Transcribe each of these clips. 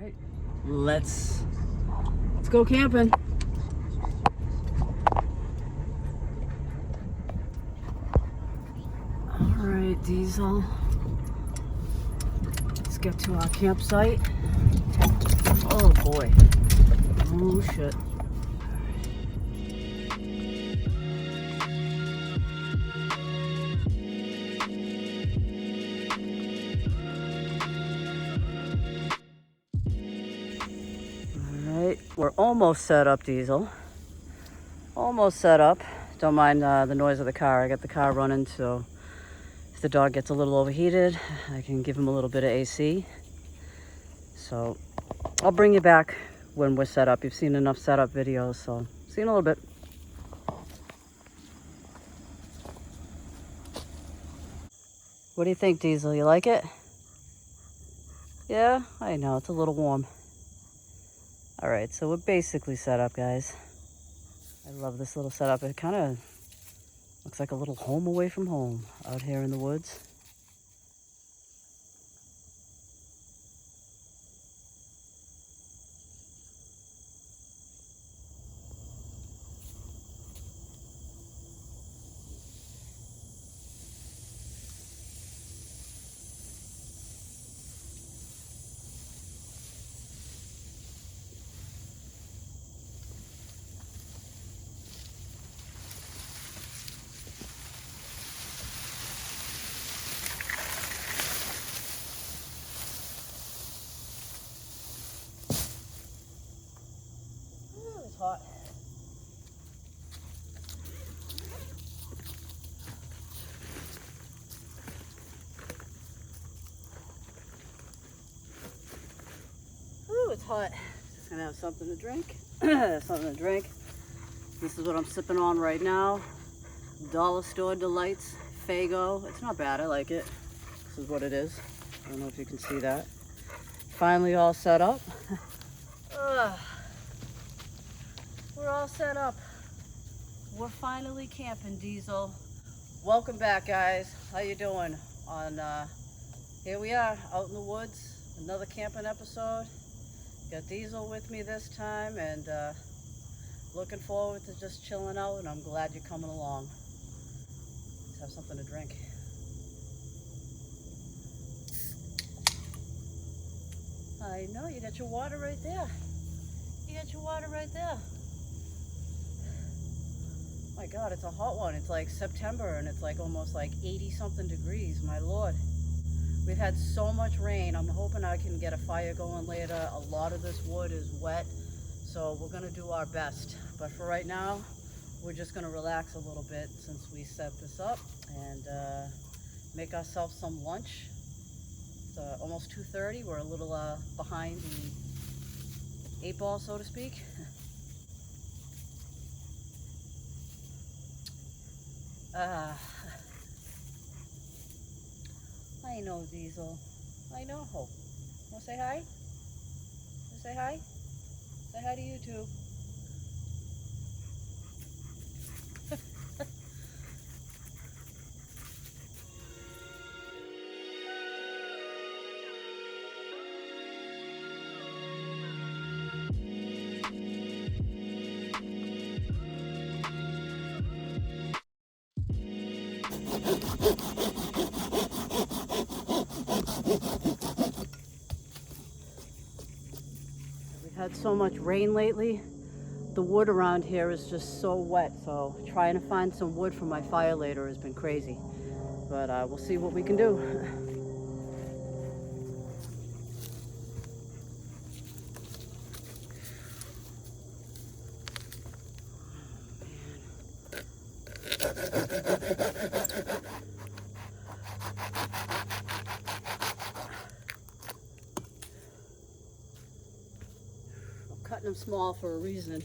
right, let's go camping. All right, Diesel. Let's get to our campsite. Oh boy. Oh shit. Alright, we're almost set up, Diesel. Almost set up. Don't mind the noise of the car. I got the car running, so if the dog gets a little overheated, I can give him a little bit of AC. So I'll bring you back when we're set up. You've seen enough setup videos, so see you in a little bit. What do you think, Diesel? You like it? Yeah, I know, it's a little warm. All right, so we're basically set up, guys. I love this little setup. It kind of looks like a little home away from home out here in the woods. Ooh, it's hot. Ooh, it's hot. Just gonna have something to drink. Something to drink. This is what I'm sipping on right now. Dollar Store Delights Fago. It's not bad, I like it. This is what it is. I don't know if you can see that. Finally all set up. We're all set up. We're finally camping, Diesel. Welcome back, guys. How you doing? Here we are, out in the woods. Another camping episode. Got Diesel with me this time, and looking forward to just chilling out, and I'm glad you're coming along. Let's have something to drink. I know, you got your water right there. You got your water right there. My God, it's a hot one. It's like September, and it's like almost like 80 something degrees, my Lord. We've had so much rain. I'm hoping I can get a fire going later. A lot of this wood is wet, so we're gonna do our best. But for right now, we're just gonna relax a little bit since we set this up and make ourselves some lunch. It's almost 2:30. We're a little behind the 8 ball, so to speak. I know, Diesel. I know. Wanna say hi? Wanna say hi? Say hi to YouTube. We've had so much rain lately. The wood around here is just so wet, so trying to find some wood for my fire later has been crazy. But we'll see what we can do. Cutting them small for a reason.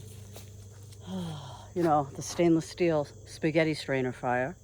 You know, the stainless steel spaghetti strainer fire.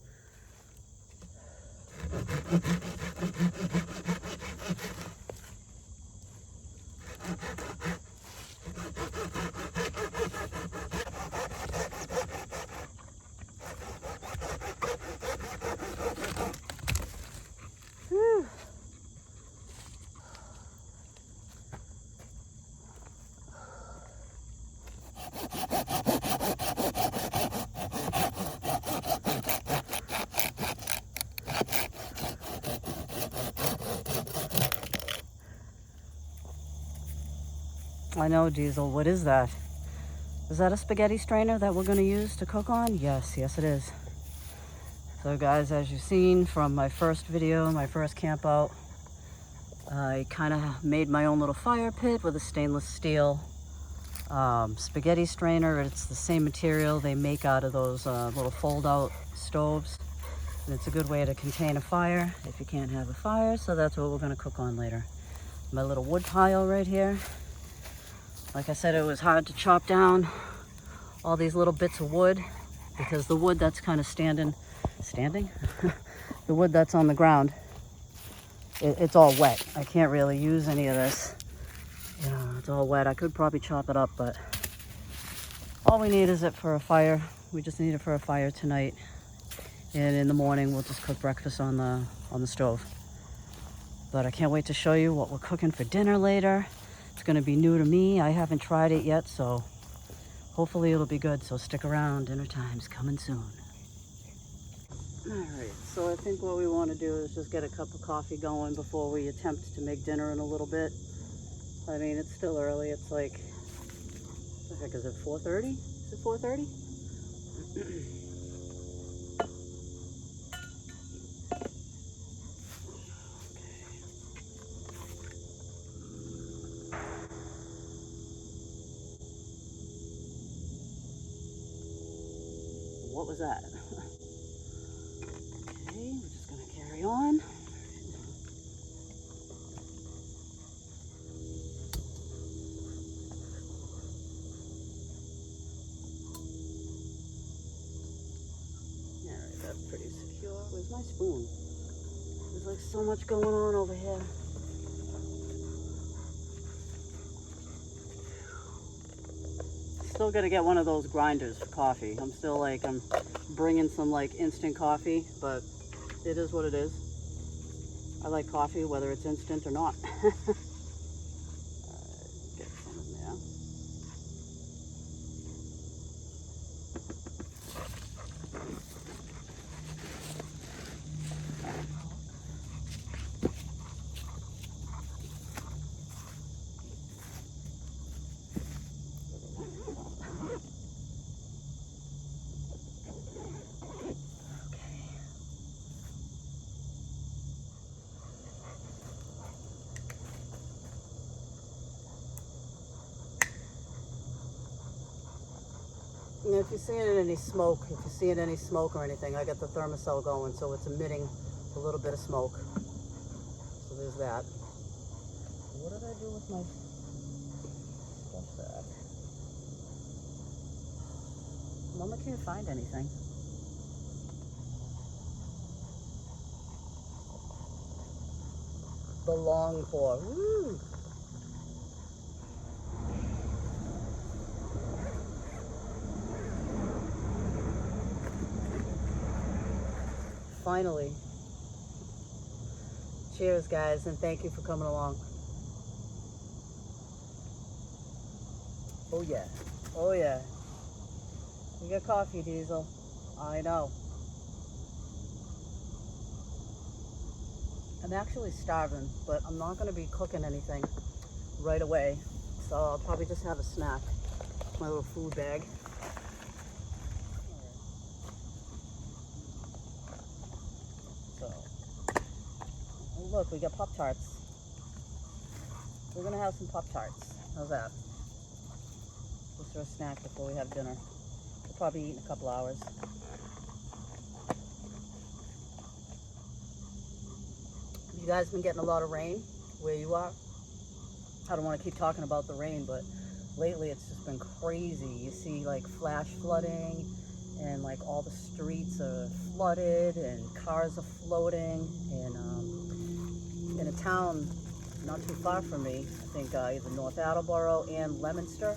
I know, Diesel. What is that? Is that a spaghetti strainer that we're going to use to cook on? Yes, yes it is. So guys, as you've seen from my first video, my first camp out, I kind of made my own little fire pit with a stainless steel spaghetti strainer. It's the same material they make out of those little fold-out stoves. And it's a good way to contain a fire if you can't have a fire. So that's what we're going to cook on later. My little wood pile right here. Like I said, it was hard to chop down all these little bits of wood because the wood that's kind of standing, the wood that's on the ground, it's all wet. I can't really use any of this. You know, it's all wet. I could probably chop it up, but all we need is it for a fire. We just need it for a fire tonight. And in the morning, we'll just cook breakfast on the stove. But I can't wait to show you what we're cooking for dinner later. It's gonna be new to me. I haven't tried it yet, so hopefully it'll be good. So stick around, dinner time's coming soon. All right, so I think what we want to do is just get a cup of coffee going before we attempt to make dinner in a little bit. I mean, it's still early. It's like, what the heck is it, 4:30? Is it 4:30? What was that? Okay, we're just gonna carry on. Alright, that's pretty secure. Where's my spoon? There's like so much going on over here. Still gotta get one of those grinders for coffee. I'm bringing some like instant coffee, but it is what it is. I like coffee whether it's instant or not. Get some in there. And if you're seeing any smoke or anything, I got the thermocell going, so it's emitting a little bit of smoke. So there's that. What did I do with my stuff bag? Mama can't find anything. The long pour. Woo! Finally. Cheers, guys, and thank you for coming along. Oh yeah. Oh yeah. We got coffee, Diesel. I know. I'm actually starving, but I'm not going to be cooking anything right away. So I'll probably just have a snack. My little food bag. So, oh look, we got Pop-Tarts. We're going to have some Pop-Tarts. How's that? Just for a snack before we have dinner. We'll probably eat in a couple hours. You guys been getting a lot of rain where you are? I don't want to keep talking about the rain, but lately it's just been crazy. You see like flash flooding and like all the streets are flooded and cars are floating. And in a town not too far from me, I think either North Attleboro and Leominster,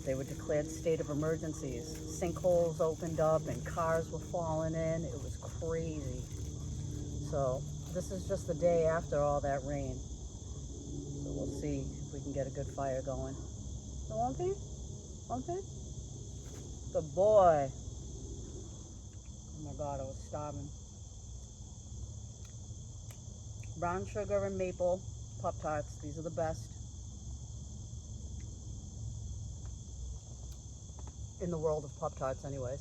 they were declared state of emergencies. Sinkholes opened up and cars were falling in. It was crazy. So this is just the day after all that rain. So we'll see if we can get a good fire going. So one thing? Good boy. Oh my God, I was starving. Brown sugar and maple Pop-Tarts. These are the best. in the world of Pop-Tarts anyways.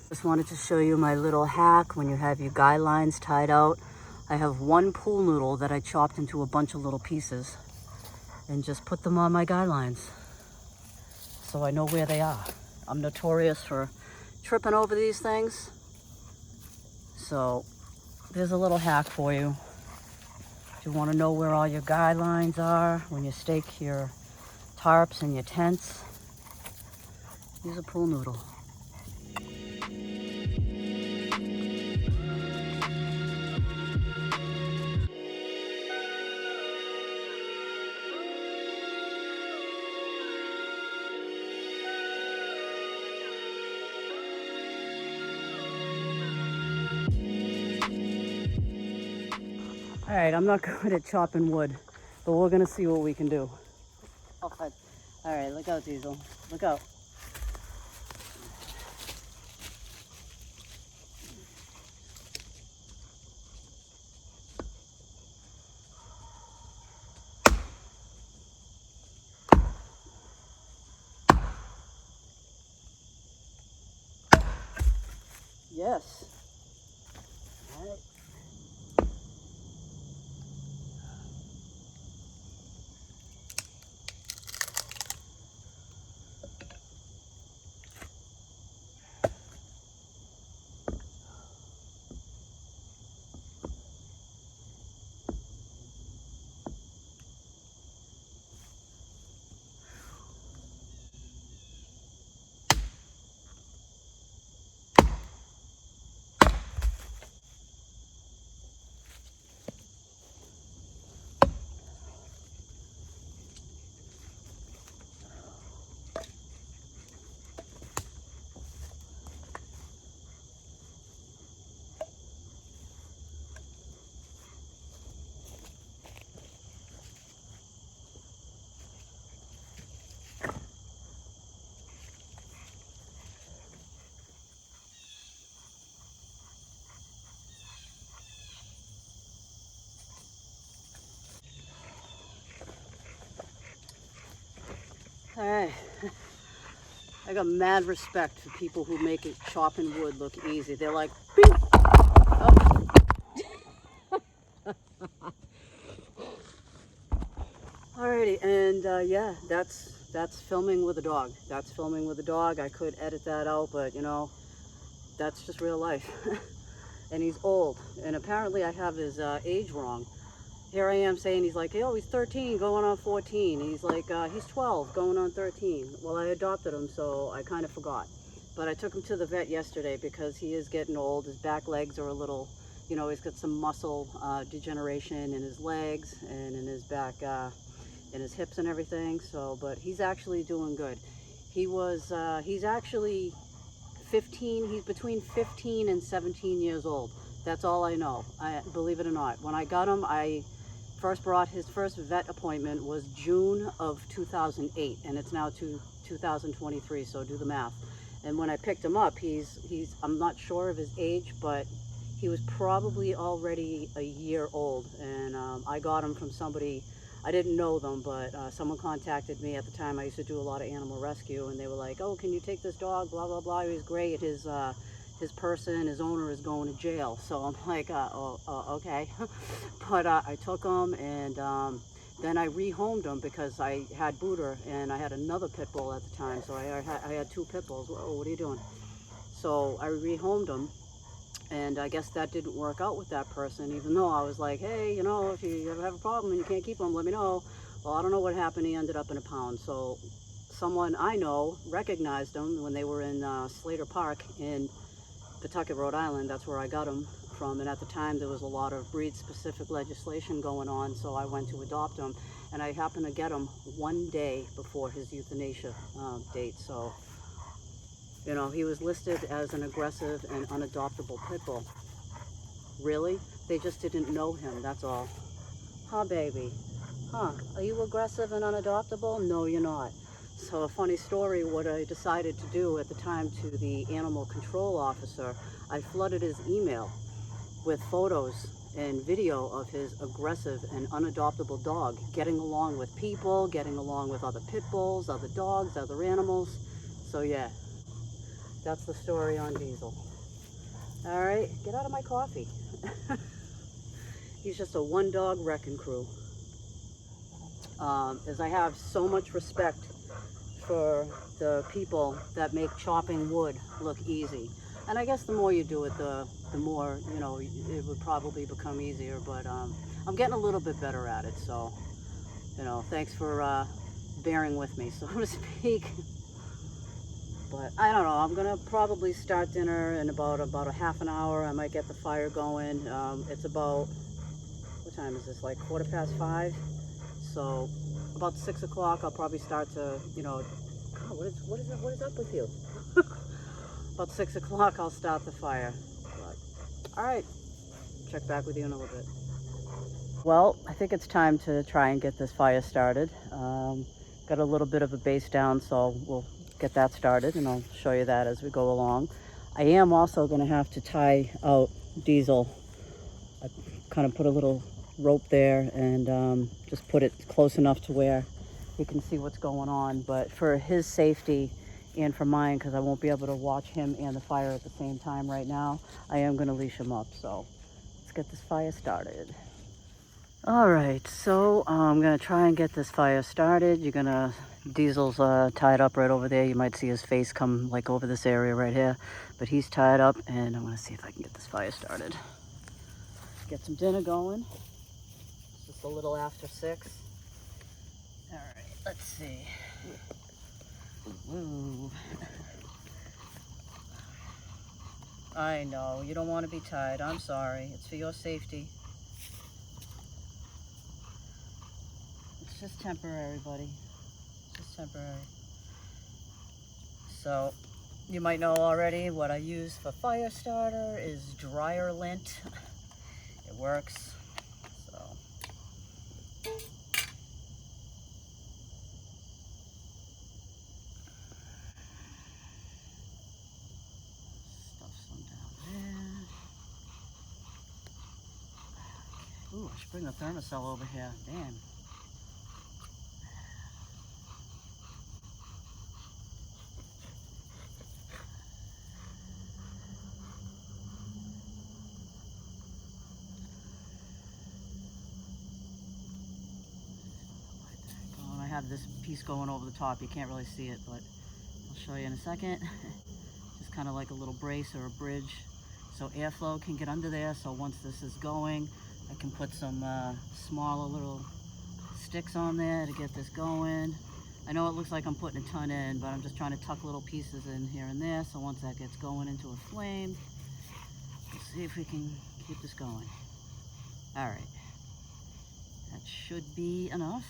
Just wanted to show you my little hack when you have your guy lines tied out. I have one pool noodle that I chopped into a bunch of little pieces and just put them on my guy lines so I know where they are. I'm notorious for tripping over these things. So there's a little hack for you. If you want to know where all your guy lines are when you stake your tarps and your tents, use a pool noodle. All right, I'm not good at chopping wood, but we're gonna see what we can do. All right, look out, Diesel. Look out. Yes. All right. All right. I got mad respect for people who make it chopping wood look easy. They're like, beep. Oh. Alrighty, and yeah, that's filming with a dog. That's filming with a dog. I could edit that out, but you know, that's just real life. And he's old, and apparently I have his age wrong. Here I am saying he's like, oh, he's 13 going on 14. He's like, he's 12 going on 13. Well, I adopted him, so I kind of forgot. But I took him to the vet yesterday because he is getting old. His back legs are a little, you know, he's got some muscle degeneration in his legs and in his back, in his hips and everything. So, but he's actually doing good. He's actually 15, he's between 15 and 17 years old. That's all I know. Believe it or not. When I got him, his first vet appointment was June of 2008, and it's now 2023, so do the math. And when I picked him up, I'm not sure of his age, but he was probably already a year old. And I got him from somebody, I didn't know them, but someone contacted me at the time. I used to do a lot of animal rescue, and they were like, oh, can you take this dog, blah, blah, blah. He was great. His owner is going to jail. So I'm like, okay. But I took him, and then I rehomed him because I had Booter, and I had another Pitbull at the time. So I had two Pitbulls. Whoa, what are you doing? So I rehomed him, and I guess that didn't work out with that person, even though I was like, hey, you know, if you ever have a problem and you can't keep him, let me know. Well, I don't know what happened. He ended up in a pound. So someone I know recognized him when they were in Slater Park in Pawtucket, Rhode Island. That's where I got him from, and at the time there was a lot of breed-specific legislation going on, so I went to adopt him, and I happened to get him one day before his euthanasia date. So You know, he was listed as an aggressive and unadoptable pit bull. Really? They just didn't know him, that's all. Huh, baby? Huh, are you aggressive and unadoptable? No, you're not. So a funny story, what I decided to do at the time to the animal control officer, I flooded his email with photos and video of his aggressive and unadoptable dog, getting along with people, getting along with other pit bulls, other dogs, other animals. So yeah, that's the story on Diesel. All right, get out of my coffee. He's just a one-dog wrecking crew. As I have so much respect for the people that make chopping wood look easy. And I guess the more you do it, the more, you know, it would probably become easier. But I'm getting a little bit better at it. So, you know, thanks for bearing with me, so to speak. But I don't know, I'm gonna probably start dinner in about a half an hour. I might get the fire going. It's about, what time is this, like 5:15? So about 6 o'clock I'll probably start to, you know, God, what is up with you? About 6 o'clock I'll start the fire. But, all right, check back with you in a little bit. Well, I think it's time to try and get this fire started. Got a little bit of a base down, so we'll get that started and I'll show you that as we go along. I am also going to have to tie out Diesel. I kind of put a little rope there and just put it close enough to where you can see what's going on. But for his safety and for mine, because I won't be able to watch him and the fire at the same time right now, I am going to leash him up. So let's get this fire started. All right, so I'm gonna try and get this fire started. Diesel's tied up right over there. You might see his face come like over this area right here, but he's tied up and I'm gonna see if I can get this fire started. Get some dinner going. It's just a little after 6. All right, let's see. Ooh. I know, you don't want to be tied. I'm sorry, it's for your safety. It's just temporary, buddy. It's just temporary. So, you might know already what I use for fire starter is dryer lint. It works. So. Stuff some down there. Ooh, I should bring the thermocell over here. Damn. Have this piece going over the top. You can't really see it, but I'll show you in a second. Just kind of like a little brace or a bridge so airflow can get under there. So once this is going, I can put some smaller little sticks on there to get this going. I know it looks like I'm putting a ton in, but I'm just trying to tuck little pieces in here and there. So once that gets going into a flame, let's see if we can keep this going. All right, that should be enough.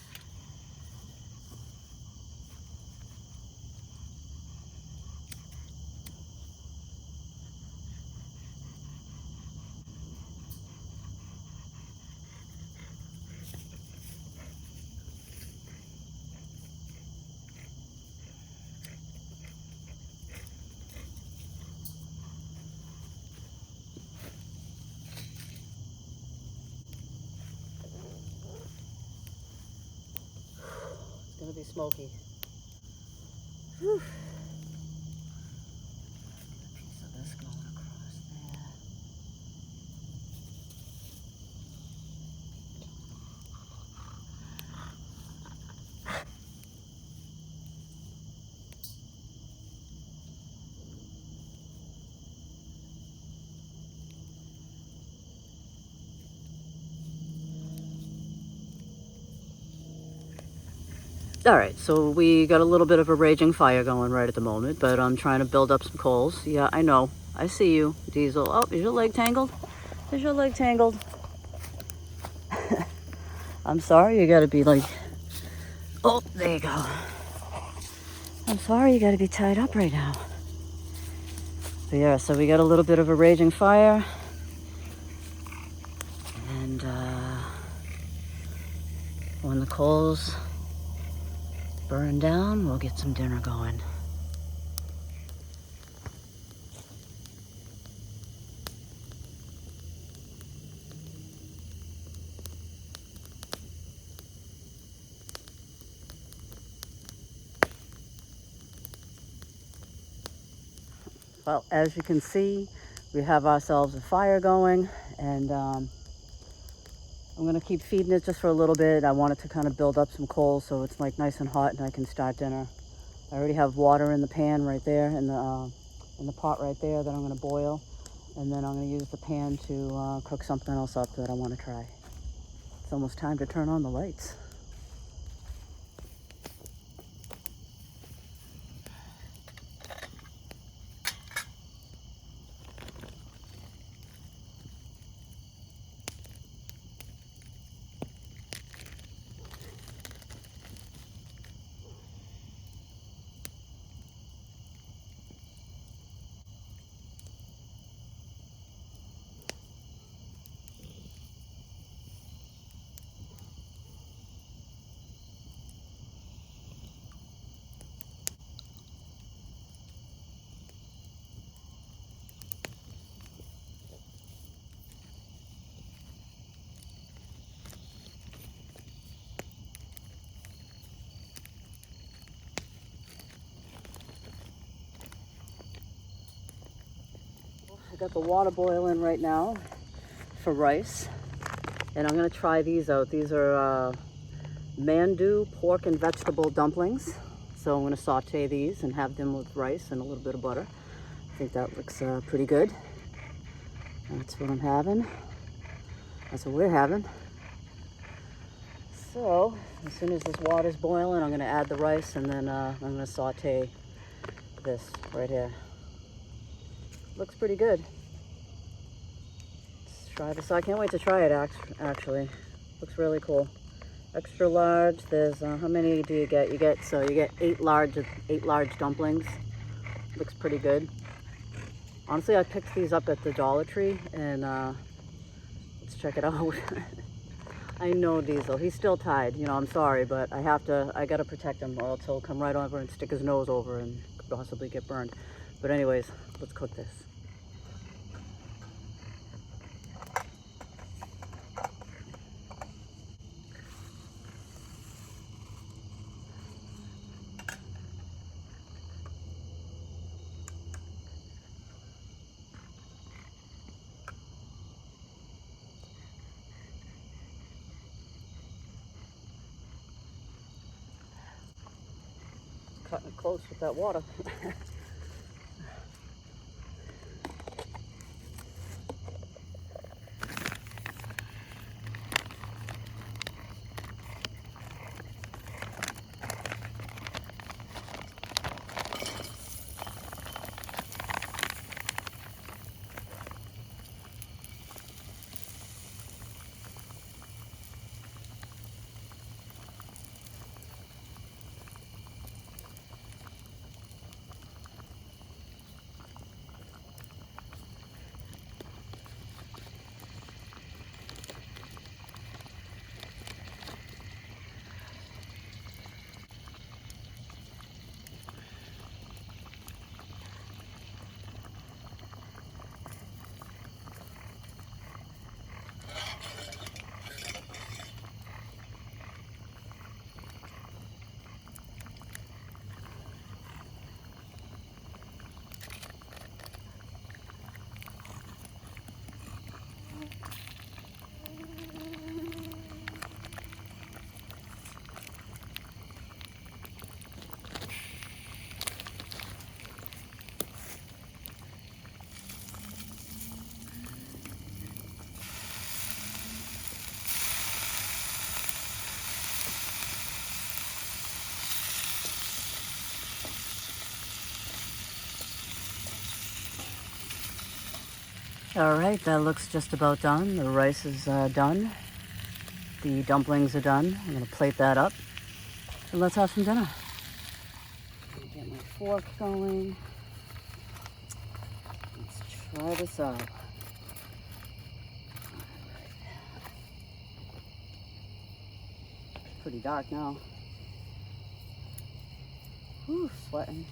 It's gonna be smoky. Whew. Get a piece of this going across there. All right, so we got a little bit of a raging fire going right at the moment, but I'm trying to build up some coals. Yeah, I know. I see you, Diesel. Oh, is your leg tangled? Is your leg tangled? I'm sorry, you gotta be like... Oh, there you go. I'm sorry, you gotta be tied up right now. But yeah, so we got a little bit of a raging fire. And when the coals burn down, we'll get some dinner going. Well, as you can see, we have ourselves a fire going, and I'm gonna keep feeding it just for a little bit. I want it to kind of build up some coals so it's like nice and hot and I can start dinner. I already have water in the pan right there, in the pot right there that I'm gonna boil, and then I'm gonna use the pan to cook something else up that I want to try. It's almost time to turn on the lights. I got the water boiling right now for rice, and I'm gonna try these out. These are mandu pork and vegetable dumplings. So I'm gonna saute these and have them with rice and a little bit of butter. I think that looks pretty good. That's what I'm having. That's what we're having. So as soon as this water's boiling, I'm gonna add the rice, and then I'm gonna saute this right here. Looks pretty good. Let's try this. I can't wait to try it actually. Looks really cool. Extra large. There's how many do you get? You get 8 large dumplings. Looks pretty good. Honestly, I picked these up at the Dollar Tree, and let's check it out. I know Diesel. He's still tied. You know, I'm sorry, but I gotta protect him, or else he'll come right over and stick his nose over and could possibly get burned. But anyways, let's cook this. Cutting it close with that water. All right, that looks just about done. The rice is done. The dumplings are done. I'm gonna plate that up, and let's have some dinner. Get my fork going. Try this out. Pretty dark now. Whew, sweating.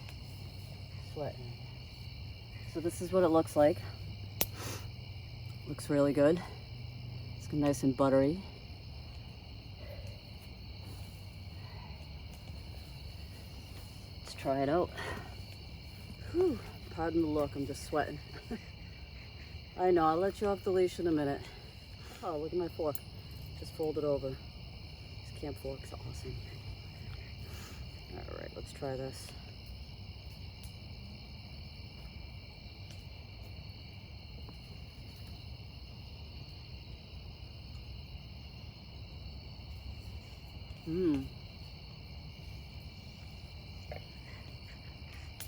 So this is what it looks like. Looks really good. It's nice and buttery. Let's try it out. Whew, pardon the look, I'm just sweating. I know, I'll let you off the leash in a minute. Oh, look at my fork. Just fold it over. This camp fork's awesome. All right, let's try this.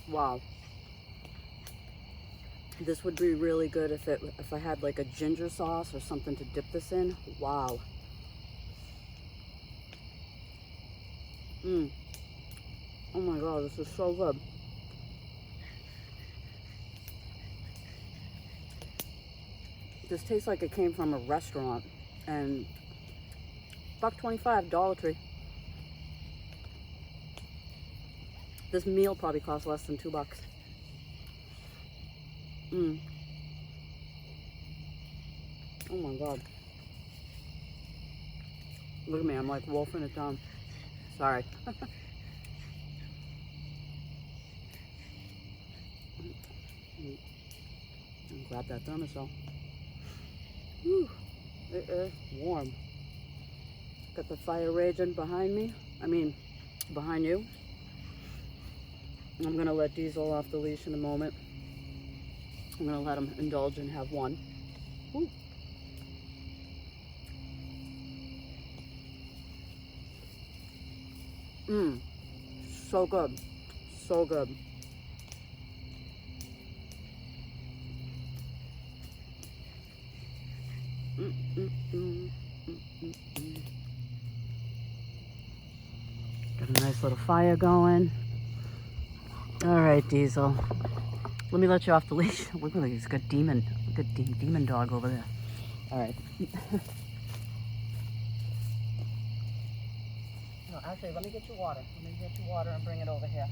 Wow. This would be really good if I had like a ginger sauce or something to dip this in. Wow. Oh my God, this is so good. This tastes like it came from a restaurant, and $1.25, Dollar Tree. This meal probably costs less than $2. Oh my God. Look at me, I'm like wolfing it down. Sorry. Grab that thermosol. Whew, it is warm. Got the fire raging behind me. Behind you. I'm gonna let Diesel off the leash in a moment. I'm gonna let him indulge and have one. Woo. So good. So good. Got a nice little fire going. All right, Diesel. Let me let you off the leash. Look at this good demon dog over there. All right. No, actually, let me get you water. Let me get you water and bring it over here.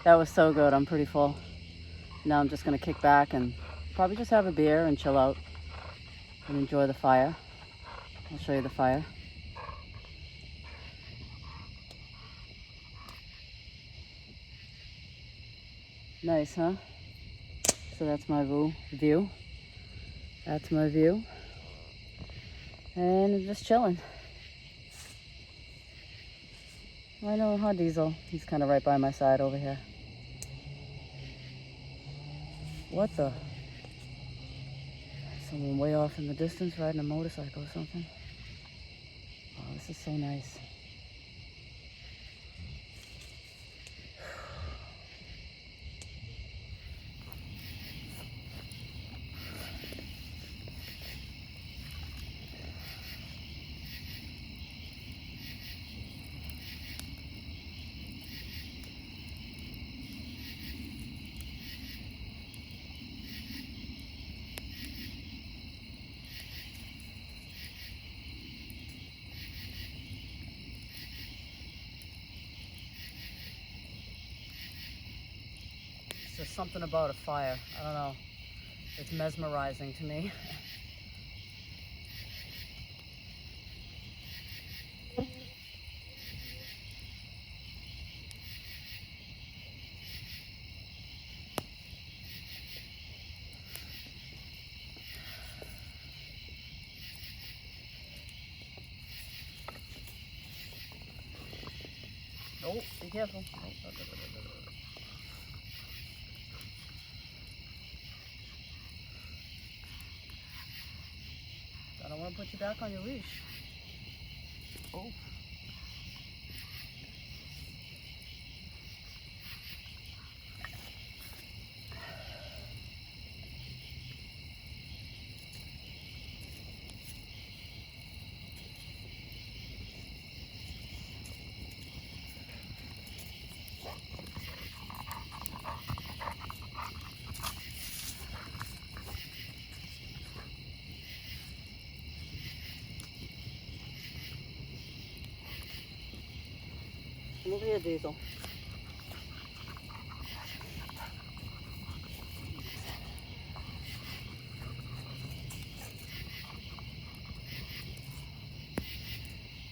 That was so good. I'm pretty full. Now I'm just going to kick back and probably just have a beer and chill out and enjoy the fire. I'll show you the fire. Nice, huh? So that's my view. That's my view. And I'm just chilling. I know, huh, Diesel? He's kind of right by my side over here. What the? Someone way off in the distance riding a motorcycle or something. Oh, this is so nice. There's something about a fire. I don't know. It's mesmerizing to me. Oh, be careful. Oh, I don't want I'll put you back on your leash. Oh. Come over here, Diesel.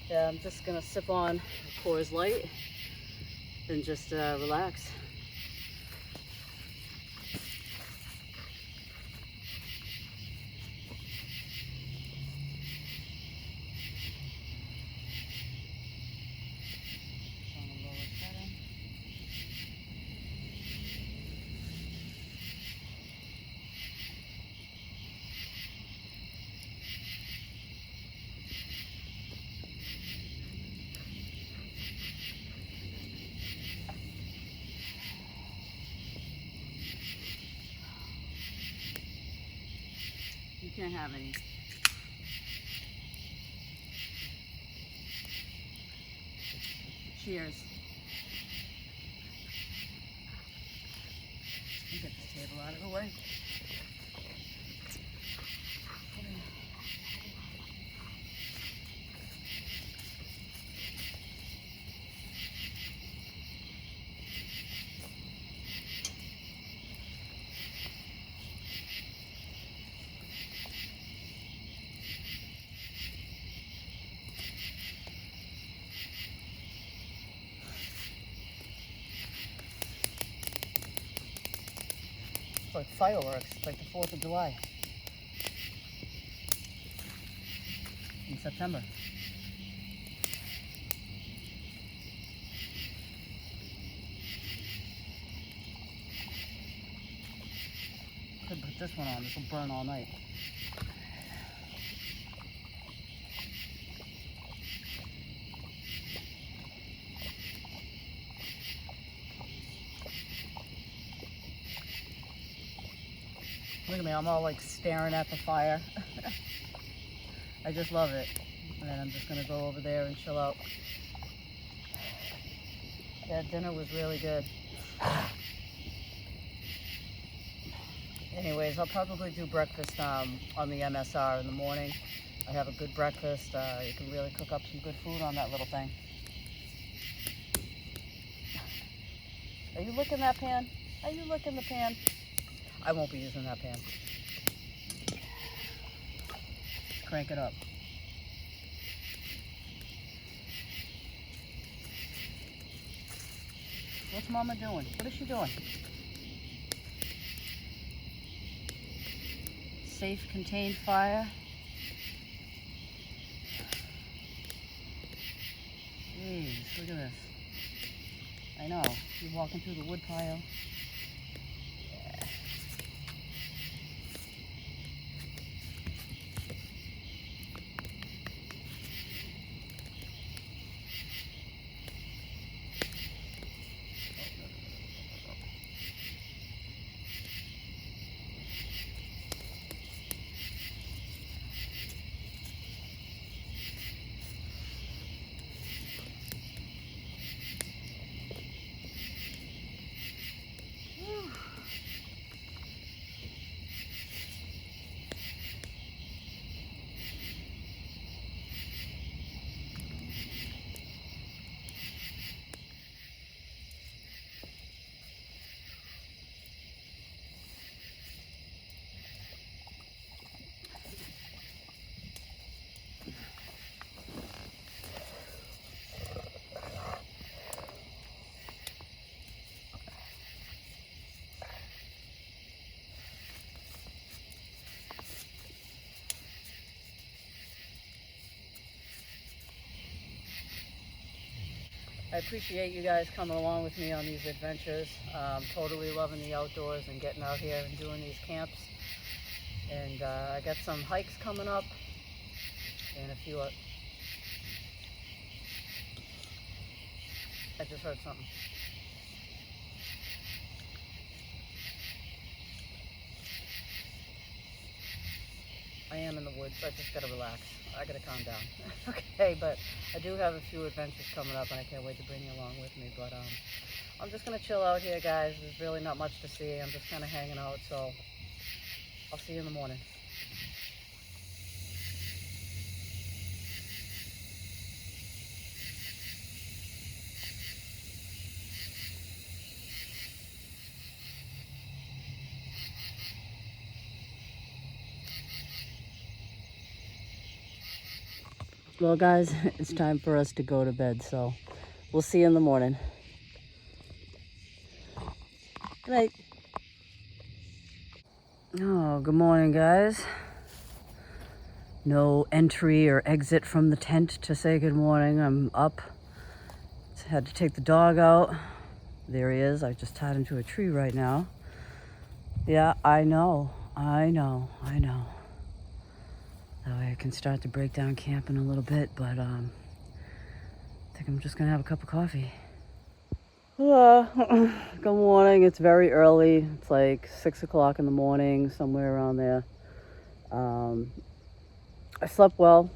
Yeah, I'm just gonna sip on Coors Light and just relax. You can't have any. Cheers. Get this table out of the way. It's like fireworks, it's like the 4th of July in September. Could put this one on, this will burn all night. Look at me, I'm all like staring at the fire. I just love it. And then I'm just gonna go over there and chill out. Yeah, dinner was really good. Anyways, I'll probably do breakfast on the MSR in the morning. I have a good breakfast. You can really cook up some good food on that little thing. Are you licking that pan? Are you licking the pan? I won't be using that pan. Crank it up. What's Mama doing? What is she doing? Safe, contained fire. Jeez, look at this. I know, you're walking through the wood pile. I appreciate you guys coming along with me on these adventures. Totally loving the outdoors and getting out here and doing these camps. And I got some hikes coming up. And a few I just heard something. I am in the woods, so I just gotta relax. I gotta calm down. Okay, but I do have a few adventures coming up, and I can't wait to bring you along with me. But I'm just gonna chill out here, guys. There's really not much to see. I'm just kind of hanging out, so I'll see you in the morning. Well, guys, it's time for us to go to bed, so we'll see you in the morning. Good night. Oh, good morning, guys. No entry or exit from the tent to say good morning. I'm up. Had to take the dog out. There he is. I just tied him to a tree right now. Yeah, I know. That way I can start to break down camp in a little bit, but I think I'm just gonna have a cup of coffee. Hello. Good morning. It's very early. It's like 6 o'clock in the morning, somewhere around there. I slept well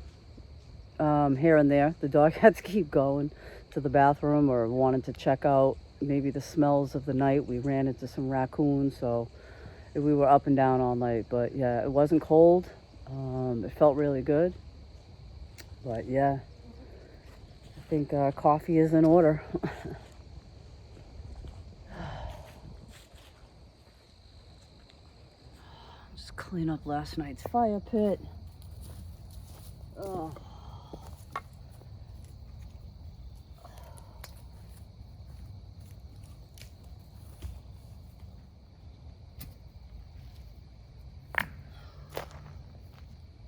here and there. The dog had to keep going to the bathroom or wanted to check out maybe the smells of the night. We ran into some raccoons, so we were up and down all night. But yeah, it wasn't cold. It felt really good. But yeah, I think coffee is in order. Just clean up last night's fire pit. Oh.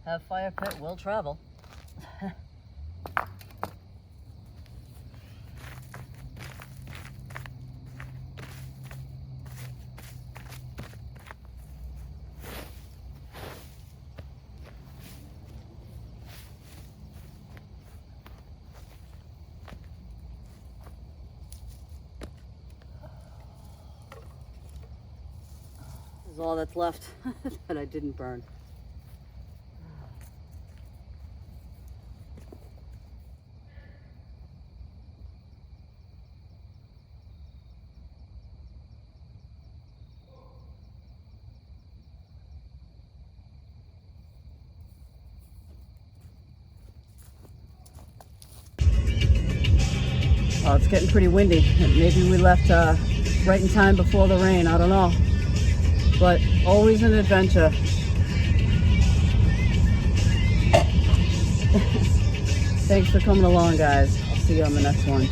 Have fire pit, will travel. This is all that's left that I didn't burn. Oh, it's getting pretty windy. Maybe we left right in time before the rain. I don't know. But always an adventure. Thanks for coming along, guys. I'll see you on the next one.